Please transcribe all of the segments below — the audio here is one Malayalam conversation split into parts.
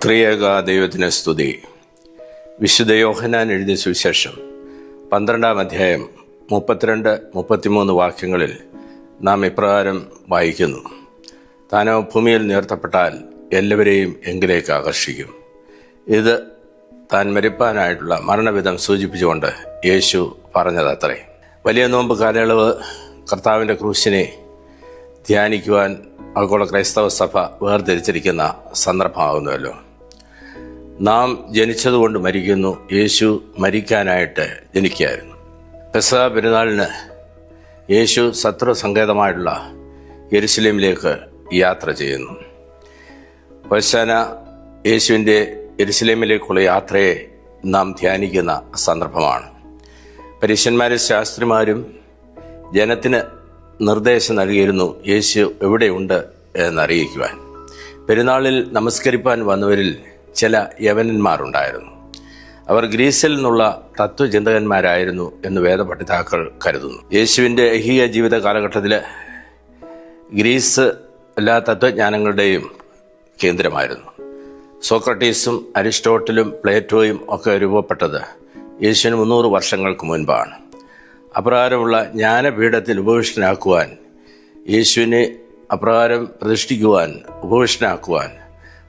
ത്രിയേക ദൈവത്തിന് സ്തുതി. വിശുദ്ധ യോഹന്നാൻ എഴുതിയ സുവിശേഷം 12-ാം അധ്യായം 32-33 വാക്യങ്ങളിൽ നാം ഇപ്രകാരം വായിക്കുന്നു: താനോ ഭൂമിയിൽ ഉയർത്തപ്പെട്ടാൽ എല്ലാവരെയും എങ്കിലേക്ക് ആകർഷിക്കും. ഇത് താൻ മരിപ്പാനായിട്ടുള്ള മരണവിധം സൂചിപ്പിച്ചുകൊണ്ട് യേശു പറഞ്ഞതത്രേ. വലിയ നോമ്പ് കാലയളവ് കർത്താവിൻ്റെ ക്രൂശിനെ ധ്യാനിക്കുവാൻ ആഗോള ക്രൈസ്തവ സഭ വേർതിരിച്ചിരിക്കുന്ന സന്ദർഭമാകുന്നുവല്ലോ. നാം ജനിച്ചതുകൊണ്ട് മരിക്കുന്നു. യേശു മരിക്കാനായിട്ട് ജനിക്കുകയായിരുന്നു. പെസഹ പെരുന്നാളിന് യേശു ശത്രു സങ്കേതമായിട്ടുള്ള യെരുശലേമിലേക്ക് യാത്ര ചെയ്യുന്നു. ഹോശാന യേശുവിൻ്റെ യെരുശലേമിലേക്കുള്ള യാത്രയെ നാം ധ്യാനിക്കുന്ന സന്ദർഭമാണ്. പരീശന്മാരും ശാസ്ത്രിമാരും ജനത്തിന് നിർദ്ദേശം നൽകിയിരുന്നു യേശു എവിടെയുണ്ട് എന്നറിയിക്കുവാൻ. പെരുന്നാളിൽ നമസ്കരിപ്പാൻ വന്നവരിൽ ചില യവനന്മാരുണ്ടായിരുന്നു. അവർ ഗ്രീസിൽ നിന്നുള്ള തത്വചിന്തകന്മാരായിരുന്നു എന്ന് വേദപണ്ഡിതാക്കൾ കരുതുന്നു. യേശുവിൻ്റെ ഐഹിക ജീവിത കാലഘട്ടത്തിൽ ഗ്രീസ് എല്ലാ തത്വജ്ഞാനങ്ങളുടെയും കേന്ദ്രമായിരുന്നു. സോക്രട്ടീസും അരിസ്റ്റോട്ടിലും പ്ലേറ്റോയും ഒക്കെ രൂപപ്പെട്ടത് യേശുവിന് 300 വർഷങ്ങൾക്ക് മുൻപാണ്. അപ്രകാരമുള്ള ജ്ഞാനപീഠത്തിൽ ഉപവിഷ്ടനാക്കുവാൻ, യേശുവിനെ അപ്രകാരം പ്രതിഷ്ഠിക്കുവാൻ, ഉപവിഷ്ടനാക്കുവാൻ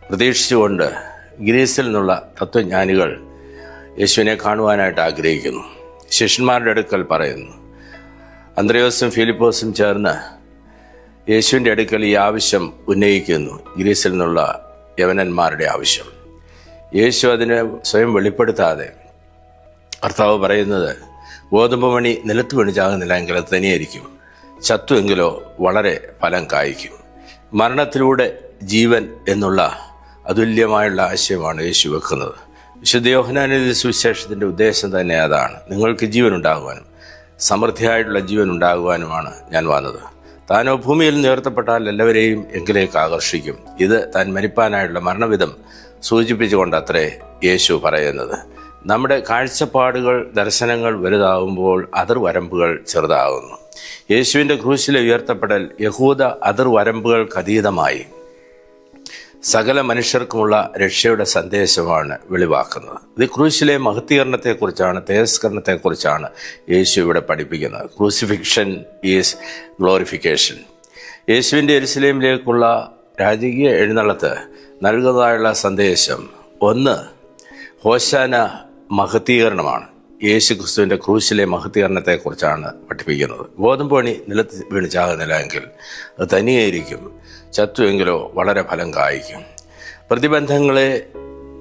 പ്രതീക്ഷിച്ചുകൊണ്ട് ഗ്രീസിൽ നിന്നുള്ള തത്വജ്ഞാനികൾ യേശുവിനെ കാണുവാനായിട്ട് ആഗ്രഹിക്കുന്നു. ശിഷ്യന്മാരുടെ അടുക്കൽ പറയുന്നു. അന്ത്രയോസും ഫിലിപ്പോസും ചേർന്ന് യേശുവിൻ്റെ അടുക്കൽ ഈ ആവശ്യം ഉന്നയിക്കുന്നു, ഗ്രീസിൽ നിന്നുള്ള യവനന്മാരുടെ ആവശ്യം. യേശു അതിനെ സ്വയം വെളിപ്പെടുത്താതെ കർത്താവ് പറയുന്നത്, ഗോതമ്പ് മണി നിലത്ത് വീണ് ചാകുന്നില്ല എങ്കിൽ അത് തനിയായിരിക്കും, ചത്തുവെങ്കിലോ വളരെ ഫലം കായ്ക്കും. മരണത്തിലൂടെ ജീവൻ എന്നുള്ള അതുല്യമായുള്ള ആശയമാണ് യേശു വെക്കുന്നത്. വിശുദ്ധ യോഹന്നാന്റെ സുവിശേഷത്തിൻ്റെ ഉദ്ദേശം തന്നെ അതാണ്. നിങ്ങൾക്ക് ജീവൻ ഉണ്ടാകുവാനും സമൃദ്ധിയായിട്ടുള്ള ജീവൻ ഉണ്ടാകുവാനുമാണ് ഞാൻ വന്നത്. താനോ ഭൂമിയിൽ ഉയർത്തപ്പെട്ടാൽ എല്ലാവരെയും എങ്കിലേക്ക് ആകർഷിക്കും. ഇത് താൻ മരിപ്പാനായിട്ടുള്ള മരണവിധം സൂചിപ്പിച്ചുകൊണ്ടത്രേ യേശു പറയുന്നത്. നമ്മുടെ കാഴ്ചപ്പാടുകൾ, ദർശനങ്ങൾ വലുതാകുമ്പോൾ അതിർവരമ്പുകൾ ചെറുതാകുന്നു. യേശുവിൻ്റെ ക്രൂശിലെ ഉയർത്തപ്പെടൽ യഹൂദ അതിർവരമ്പുകൾക്ക് അതീതമായി സകല മനുഷ്യർക്കുമുള്ള രക്ഷയുടെ സന്ദേശമാണ് വെളിവാക്കുന്നത്. ഇത് ക്രൂശിലെ മഹത്വീകരണത്തെക്കുറിച്ചാണ്, തേജസ്കരണത്തെക്കുറിച്ചാണ് യേശു ഇവിടെ പഠിപ്പിക്കുന്നത്. Crucifixion is glorification. യേശുവിൻ്റെ യെരുശലേമിലേക്കുള്ള രാജകീയ എഴുന്നള്ളത്ത് നൽകുന്നതായുള്ള സന്ദേശം ഒന്ന്, ഹോശാന മഹത്വീകരണമാണ്. യേശു ക്രിസ്തുവിൻ്റെ ക്രൂശിലെ മഹത്വീകരണത്തെക്കുറിച്ചാണ് പഠിപ്പിക്കുന്നത്. ഗോതമ്പ് മണി നിലത്ത് വീണ് ചാകുന്നില്ല എങ്കിൽ അത് തനിയായിരിക്കും, ചത്തുവെങ്കിലോ വളരെ ഫലം കായ്ക്കും. പ്രതിബന്ധങ്ങളെ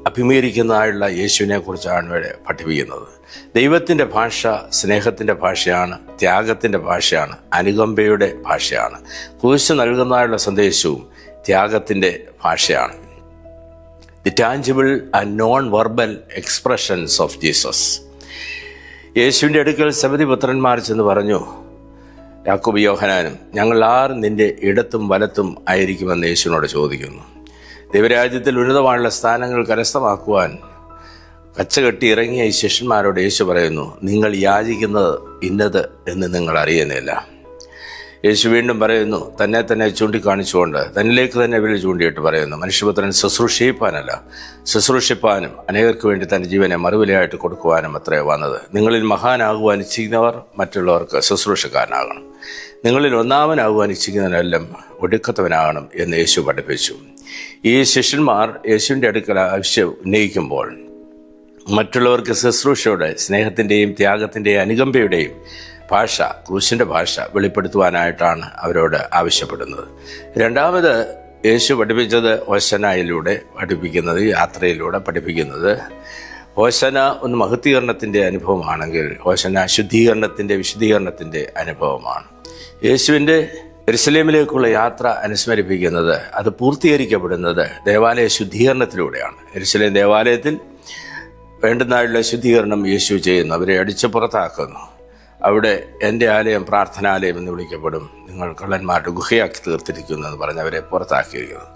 അഭിമുഖീകരിക്കുന്നതായുള്ള യേശുവിനെ കുറിച്ചാണ് ഇവിടെ പഠിപ്പിക്കുന്നത്. ദൈവത്തിൻ്റെ ഭാഷ സ്നേഹത്തിൻ്റെ ഭാഷയാണ്, ത്യാഗത്തിൻ്റെ ഭാഷയാണ്, അനുകമ്പയുടെ ഭാഷയാണ്. ക്രൂശ് നൽകുന്നതായുള്ള സന്ദേശവും ത്യാഗത്തിൻ്റെ ഭാഷയാണ്. The tangible and non verbal expressions of Jesus. യേശുവിൻ്റെ അടുക്കൽ സബദി പുത്രന്മാർ ചെന്ന് പറഞ്ഞു, യാക്കോബ് യോഹന്നാനും, ഞങ്ങൾ ആരും നിന്റെ ഇടത്തും വലത്തും ആയിരിക്കുമെന്ന് യേശുവിനോട് ചോദിക്കുന്നു. ദൈവരാജ്യത്തിൽ ഉന്നതമായുള്ള സ്ഥാനങ്ങൾ കരസ്ഥമാക്കുവാൻ കച്ചകെട്ടി ഇറങ്ങിയ ഈ ശിഷ്യന്മാരോട് യേശു പറയുന്നു, നിങ്ങൾ യാചിക്കുന്നത് ഇന്നത് എന്ന് നിങ്ങൾ അറിയുന്നില്ല. യേശു വീണ്ടും പറയുന്നു, തന്നെ ചൂണ്ടിക്കാണിച്ചുകൊണ്ട് തന്നിലേക്ക് തന്നെ വിരൽ ചൂണ്ടിയിട്ട് പറയുന്നു, മനുഷ്യപുത്രൻ ശുശ്രൂഷിപ്പാനല്ല ശുശ്രൂഷിപ്പാനും അനേകർക്ക് വേണ്ടി തൻ്റെ ജീവനെ മറുവിലയായിട്ട് കൊടുക്കുവാനും അത്രേ വന്നത്. നിങ്ങളിൽ മഹാനാകുവാൻ ഇച്ഛിക്കുന്നവർ മറ്റുള്ളവർക്ക് ശുശ്രൂഷക്കാരനാകണം. നിങ്ങളിൽ ഒന്നാമനാകുവാൻ ഇച്ഛിക്കുന്നവനെല്ലാം ഒടുക്കത്തവനാകണം എന്ന് യേശു പഠിപ്പിച്ചു. ഈ ശിഷ്യന്മാർ യേശുവിൻ്റെ അടുക്കൽ ആവശ്യം ഉന്നയിക്കുമ്പോൾ മറ്റുള്ളവർക്ക് ശുശ്രൂഷയുടെ, സ്നേഹത്തിൻ്റെയും ത്യാഗത്തിൻ്റെയും അനുകമ്പയുടെയും ഭാഷ, ക്രൂശിൻ്റെ ഭാഷ വെളിപ്പെടുത്തുവാനായിട്ടാണ് അവരോട് ആവശ്യപ്പെടുന്നത്. രണ്ടാമത് യേശു പഠിപ്പിച്ചത് ഹോശാനയിലൂടെ പഠിപ്പിക്കുന്നത്, യാത്രയിലൂടെ പഠിപ്പിക്കുന്നത്. ഹോശാന ഒന്ന് മഹത്വീകരണത്തിൻ്റെ അനുഭവമാണെങ്കിൽ ഹോശാന ശുദ്ധീകരണത്തിൻ്റെ, വിശുദ്ധീകരണത്തിൻ്റെ അനുഭവമാണ്. യേശുവിൻ്റെ യെരുശലേമിലേക്കുള്ള യാത്ര അനുസ്മരിപ്പിക്കുന്നത്, അത് പൂർത്തീകരിക്കപ്പെടുന്നത് ദേവാലയ ശുദ്ധീകരണത്തിലൂടെയാണ്. യെരുശലേം ദേവാലയത്തിൽ വേണ്ടുന്നതായുള്ള ശുദ്ധീകരണം യേശു ചെയ്യുന്നു. അവരെ അടിച്ചു പുറത്താക്കുന്നു. അവിടെ എൻ്റെ ആലയം പ്രാർത്ഥനാലയം എന്ന് വിളിക്കപ്പെടും, നിങ്ങൾ കള്ളന്മാരുടെ ഗുഹയാക്കി തീർത്തിരിക്കുന്നു എന്ന് പറഞ്ഞ് അവരെ പുറത്താക്കിയിരിക്കുന്നു.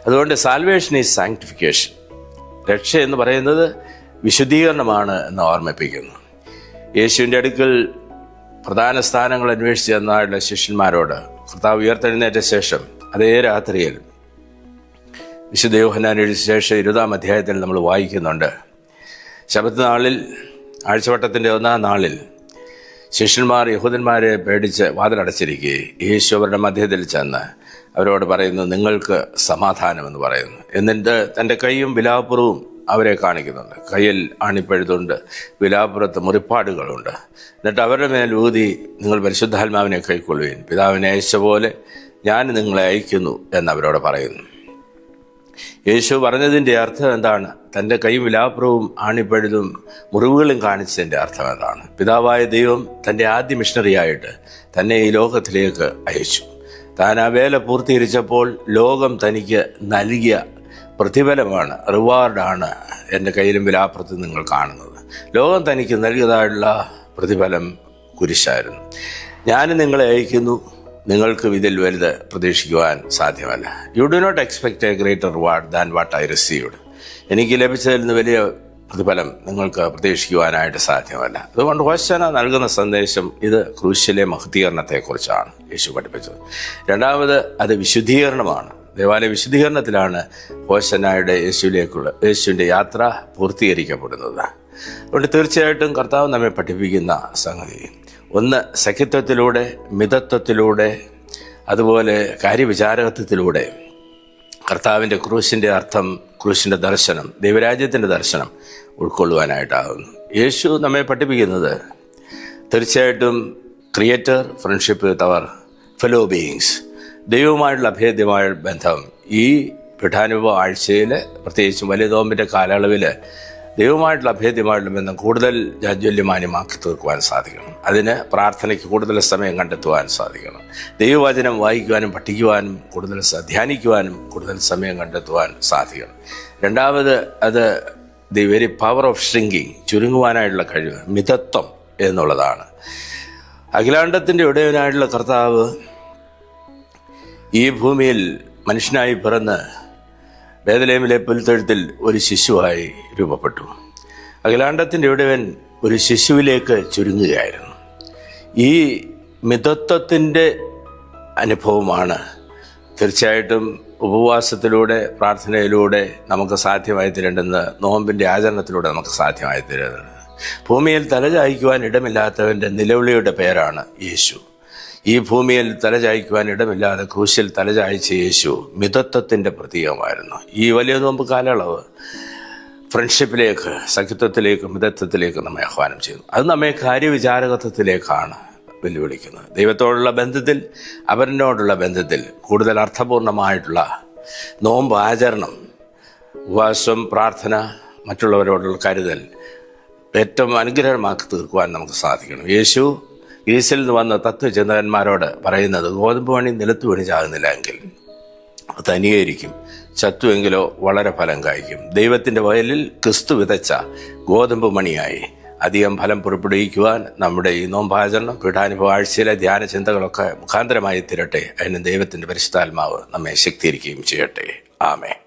അതുകൊണ്ട് സാൽവേഷൻ ഈസ് സാങ്ക്ടിഫിക്കേഷൻ. രക്ഷ എന്ന് പറയുന്നത് വിശുദ്ധീകരണമാണ് എന്ന് ഓർമ്മിപ്പിക്കുന്നു. യേശുവിൻ്റെ അടുക്കൽ പ്രധാന സ്ഥാനങ്ങൾ അന്വേഷിച്ച് ചെന്നായുള്ള ശിഷ്യന്മാരോട് കർത്താവ് ഉയർത്തെഴുന്നേറ്റ ശേഷം അതേ രാത്രിയിൽ വിശുദ്ധ യോഹന്നാൻ എഴുതിയ ശേഷം 20-ാം അധ്യായത്തിൽ നമ്മൾ വായിക്കുന്നുണ്ട്. ശബത്ത് നാളിൽ, ആഴ്ചവട്ടത്തിൻ്റെ 1-ാം നാളിൽ ശിഷ്യന്മാർ യഹൂദന്മാരെ പേടിച്ച് വാതിലടച്ചിരിക്കുകയും യേശു അവരുടെ മധ്യത്തിൽ ചെന്ന് അവരോട് പറയുന്നു, നിങ്ങൾക്ക് സമാധാനമെന്ന് പറയുന്നു. എന്നിട്ട് തൻ്റെ കൈയും വിലാപ്പുറവും അവരെ കാണിക്കുന്നുണ്ട്. കയ്യിൽ ആണിപ്പഴുതുണ്ട്, വിലാപ്പുറത്ത് മുറിപ്പാടുകളുണ്ട്. എന്നിട്ട് അവരുടെ മേൽ ഊതി, നിങ്ങൾ പരിശുദ്ധാത്മാവിനെ കൈക്കൊള്ളുകയും പിതാവിനെ അയച്ച പോലെ ഞാൻ നിങ്ങളെ അയക്കുന്നു എന്നവരോട് പറയുന്നു. യേശു പറഞ്ഞതിൻ്റെ അർത്ഥം എന്താണ്? തൻ്റെ കൈയും വിലാപ്പുറവും ആണിപ്പഴുതും മുറിവുകളും കാണിച്ചതിൻ്റെ അർത്ഥം എന്താണ്? പിതാവായ ദൈവം തൻ്റെ ആദ്യ മിഷണറിയായിട്ട് തന്നെ ഈ ലോകത്തിലേക്ക് അയച്ചു. താൻ ആ വേല പൂർത്തീകരിച്ചപ്പോൾ ലോകം തനിക്ക് നൽകിയ പ്രതിഫലമാണ്, റിവാർഡാണ് എൻ്റെ കയ്യിലും വിലാപ്പുറത്തും നിങ്ങൾ കാണുന്നത്. ലോകം തനിക്ക് നൽകിയതായുള്ള പ്രതിഫലം കുരിശായിരുന്നു. ഞാൻ നിങ്ങളെ അയക്കുന്നു, നിങ്ങൾക്കും ഇതിൽ വലുത് പ്രതീക്ഷിക്കുവാൻ സാധ്യമല്ല. You do not expect a greater reward than what I received. എനിക്ക് ലഭിച്ചതിൽ നിന്ന് വലിയ പ്രതിഫലം നിങ്ങൾക്ക് പ്രതീക്ഷിക്കുവാനായിട്ട് സാധ്യമല്ല. അതുകൊണ്ട് ഹോശന്ന നൽകുന്ന സന്ദേശം ഇത് ക്രൂശിലെ മഹത്വീകരണത്തെക്കുറിച്ചാണ് യേശു പഠിപ്പിച്ചത്. രണ്ടാമത് അത് വിശുദ്ധീകരണമാണ്. ദേവാലയ വിശുദ്ധീകരണത്തിലാണ് ഹോശന്നായുടെ യേശുവിൻ്റെ യാത്ര പൂർത്തീകരിക്കപ്പെടുന്നത്. അതുകൊണ്ട് തീർച്ചയായിട്ടും കർത്താവ് നമ്മെ പഠിപ്പിക്കുന്ന സംഗതി ഒന്ന്, സഖിത്വത്തിലൂടെ, മിതത്വത്തിലൂടെ, അതുപോലെ കാര്യവിചാരകത്വത്തിലൂടെ കർത്താവിൻ്റെ ക്രൂശിൻ്റെ അർത്ഥം, ക്രൂശിൻ്റെ ദർശനം, ദൈവരാജ്യത്തിൻ്റെ ദർശനം ഉൾക്കൊള്ളുവാനായിട്ടാകുന്നു. യേശു നമ്മെ പഠിപ്പിക്കുന്നത് തീർച്ചയായിട്ടും creator friendship with our fellow beings, ദൈവവുമായിട്ടുള്ള അഭേദ്യമായ ബന്ധം. ഈ പീഠാനുഭവ ആഴ്ചയിൽ, പ്രത്യേകിച്ചും വലിയ നോമ്പിൻ്റെ കാലയളവിൽ ദൈവമായിട്ടുള്ള അഭേദ്യമായിട്ടുള്ള ബന്ധം കൂടുതൽ ജാജ്വല്യമാന്യമാക്കി തീർക്കുവാൻ സാധിക്കണം. അതിന് പ്രാർത്ഥനയ്ക്ക് കൂടുതൽ സമയം കണ്ടെത്തുവാൻ സാധിക്കണം. ദൈവവചനം വായിക്കുവാനും പഠിക്കുവാനും കൂടുതൽ ധ്യാനിക്കുവാനും കൂടുതൽ സമയം കണ്ടെത്തുവാൻ സാധിക്കണം. രണ്ടാമത് അത് the very power of shrinking, ചുരുങ്ങുവാനായിട്ടുള്ള കഴിവ്, മിതത്വം എന്നുള്ളതാണ്. അഖിലാണ്ടത്തിൻ്റെ ഉടയവനായിട്ടുള്ള കർത്താവ് ഈ ഭൂമിയിൽ മനുഷ്യനായി പിറന്ന് ബേത്ലഹേമിലെ പുൽത്തൊഴുത്തിൽ ഒരു ശിശുവായി രൂപപ്പെട്ടു. അഖിലാണ്ടത്തിൻ്റെ ഉടയവൻ ഒരു ശിശുവിലേക്ക് ചുരുങ്ങുകയായിരുന്നു. ഈ മിതത്വത്തിൻ്റെ അനുഭവമാണ് തീർച്ചയായിട്ടും ഉപവാസത്തിലൂടെ, പ്രാർത്ഥനയിലൂടെ നമുക്ക് സാധ്യമായി തീരേണ്ടത്, നോമ്പിൻ്റെ ആചരണത്തിലൂടെ നമുക്ക് സാധ്യമായി തീരേണ്ടത്. ഭൂമിയിൽ തലചായ്ക്കുവാൻ ഇടമില്ലാത്തവൻ്റെ നിലവിളിയുടെ പേരാണ് യേശു. ഈ ഭൂമിയിൽ തലചായ്ക്കുവാൻ ഇടമില്ലാതെ ക്രൂശിൽ തലചായ്ച്ച യേശു മിതത്വത്തിൻ്റെ പ്രതീകമായിരുന്നു. ഈ വലിയ നോമ്പ് കാലയളവ് ഫ്രണ്ട്ഷിപ്പിലേക്ക്, സഖിത്വത്തിലേക്ക്, മിതത്വത്തിലേക്ക് നമ്മെ ആഹ്വാനം ചെയ്യുന്നു. അത് നമ്മെ കാര്യവിചാരകത്വത്തിലേക്കാണ് വെല്ലുവിളിക്കുന്നത്. ദൈവത്തോടുള്ള ബന്ധത്തിൽ, അവനോടുള്ള ബന്ധത്തിൽ കൂടുതൽ അർത്ഥപൂർണമായിട്ടുള്ള നോമ്പ് ആചരണം, ഉപവാസം, പ്രാർത്ഥന, മറ്റുള്ളവരോടുള്ള കരുതൽ ഏറ്റവും അനുഗ്രഹമാക്കി തീർക്കുവാൻ നമുക്ക് സാധിക്കണം. യേശു ഗ്രീസിൽ നിന്ന് വന്ന തത്വചിന്തകന്മാരോട് പറയുന്നത്, ഗോതമ്പ് മണി നിലത്ത് വീണിച്ചാകുന്നില്ല എങ്കിൽ തനിയായിരിക്കും, ചത്തുവെങ്കിലോ വളരെ ഫലം കായ്ക്കും. ദൈവത്തിൻ്റെ വയലിൽ ക്രിസ്തു വിതച്ച ഗോതമ്പ് മണിയായി അധികം ഫലം പുറപ്പെടുവിക്കുവാൻ നമ്മുടെ ഈ നോമ്പാചരണം, പീഠാനുഭവ ആഴ്ചയിലെ ധ്യാന ചിന്തകളൊക്കെ മുഖാന്തരമായി തീരട്ടെ. അതിന് ദൈവത്തിൻ്റെ പരിശുദ്ധാത്മാവ് നമ്മെ ശക്തീകരിക്കുകയും ചെയ്യട്ടെ. ആമേൻ.